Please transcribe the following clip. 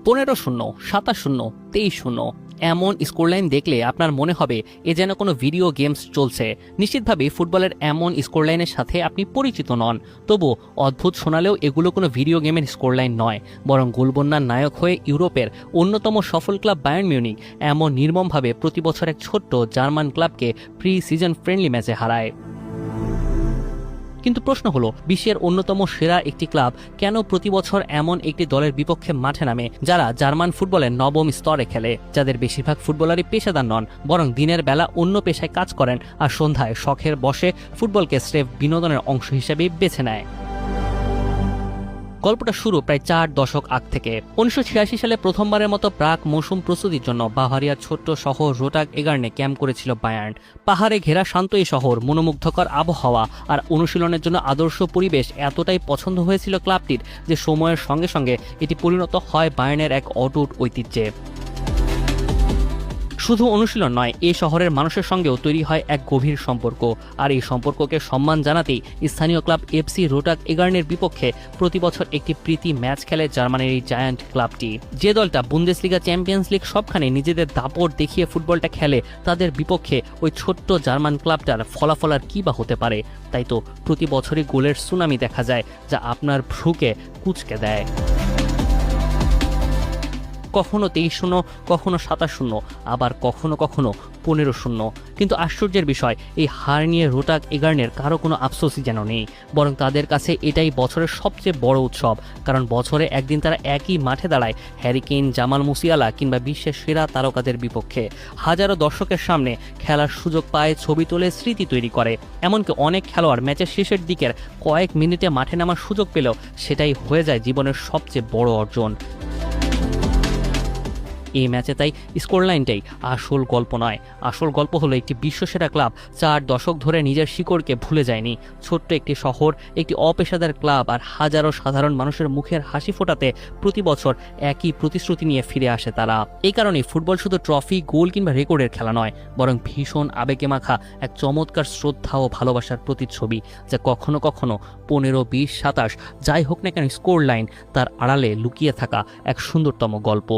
15-0, 27-0, 23-0 এমন স্কোরলাইন দেখলে আপনার মনে হবে এ যেন কোনো ভিডিও গেমস চলছে। নিশ্চিতভাবে ফুটবলের এমন স্কোরলাইনের সাথে আপনি পরিচিত নন, তবু অদ্ভুত শোনালেও এগুলো কোনো ভিডিও গেমের স্কোরলাইন নয়, বরং গোলবন্যার নায়ক হয়ে ইউরোপের অন্যতম সফল ক্লাব বায়ার্ন মিউনিখ এমন নির্মমভাবে প্রতি বছর এক ছোট্ট জার্মান ক্লাবকে প্রি সিজন ফ্রেন্ডলি ম্যাচে হারায়। কিন্তু প্রশ্ন হলো, বিশ্বের অন্যতম সেরা একটি ক্লাব কেন প্রতি বছর এমন একটি দলের বিপক্ষে মাঠে নামে যারা জার্মান ফুটবলের নবম স্তরে খেলে, যাদের বেশিরভাগ ফুটবলারই পেশাদার নন, বরং দিনের বেলা অন্য পেশায় কাজ করেন আর সন্ধ্যায় শখের বসে ফুটবলকে স্রেফ বিনোদনের অংশ হিসেবেই বেছে নেয়। গল্পটা শুরু প্রায় 4 দশক আগ থেকে। 1986 সালে প্রথমবারের মতো প্রাক মৌসুম প্রস্তুতির জন্য বাভারিয়ার ছোট্ট শহর রোটাগ এগার্নে ক্যাম্প করেছিল বায়ার্ন। পাহাড়ে ঘেরা শান্ত এই শহর, মনোমুগ্ধকর আবহাওয়া আর অনুশীলনের জন্য আদর্শ পরিবেশ এতটাই পছন্দ হয়েছিল ক্লাবটির যে সময়ের সঙ্গে সঙ্গে এটি পরিণত হয় বায়ার্নের এক অটুট ঐতিহ্যে। শুধু অনুশীলন নয়, এই শহরের মানুষের সঙ্গেও তৈরি হয় এক গভীর সম্পর্ক, আর এই সম্পর্ককে সম্মান জানাতেই স্থানীয় ক্লাব এফসি রোটাগ এগার্নের বিপক্ষে প্রতি বছর একটি প্রীতি ম্যাচ খেলে জার্মানির এই জায়ান্ট ক্লাবটি। যে দলটা বুন্দেসলিগা, চ্যাম্পিয়ন্স লিগ সবখানে নিজেদের দাপট দেখিয়ে ফুটবলটা খেলে, তাদের বিপক্ষে ওই ছোট্ট জার্মান ক্লাবটার ফলাফল আর কী বা হতে পারে। তাই তো প্রতি বছরই গোলের সুনামি দেখা যায়, যা আপনার ভ্রুকে কুঁচকে দেয়। কখনো 23-0, কখনো 27-0, আবার কখনো কখনো 15-0। কিন্তু আশ্চর্যের বিষয়, এই হার নিয়ে রোটাগ এগার্নের কারো কোনো আফসোসই যেন নেই, বরং তাদের কাছে এটাই বছরের সবচেয়ে বড় উৎসব। কারণ বছরে একদিন তারা একই মাঠে দাঁড়ায় হ্যারি কেইন, জামাল মুসিয়ালা কিংবা বিশ্বের সেরা তারকাদের বিপক্ষে। হাজারো দর্শকের সামনে খেলার সুযোগ পায়, ছবি তোলে, স্মৃতি তৈরি করে। এমনকি অনেক খেলোয়াড় ম্যাচের শেষের দিকের কয়েক মিনিটে মাঠে নামার সুযোগ পেলেও সেটাই হয়ে যায় জীবনের সবচেয়ে বড় অর্জন। এই ম্যাচে তাই স্কোরলাইনটাই আসল গল্প নয়, আসল গল্প হলো একটি বিশ্বসেরা ক্লাব 4 দশক ধরে নিজের শিকড়কে ভুলে যায়নি। ছোট্ট একটি শহর, একটি অপেশাদার ক্লাব আর হাজারো সাধারণ মানুষের মুখের হাসি ফোটাতে প্রতি বছর একই প্রতিশ্রুতি নিয়ে ফিরে আসে তারা। এই কারণেই ফুটবল শুধু ট্রফি, গোল কিংবা রেকর্ডের খেলা নয়, বরং ভীষণ আবেগে মাখা এক চমৎকার শ্রদ্ধা ও ভালোবাসার প্রতিচ্ছবি, যা কখনো কখনো 15, 20, 27 যাই হোক না কেন স্কোর লাইন, তার আড়ালে লুকিয়ে থাকা এক সুন্দরতম গল্প।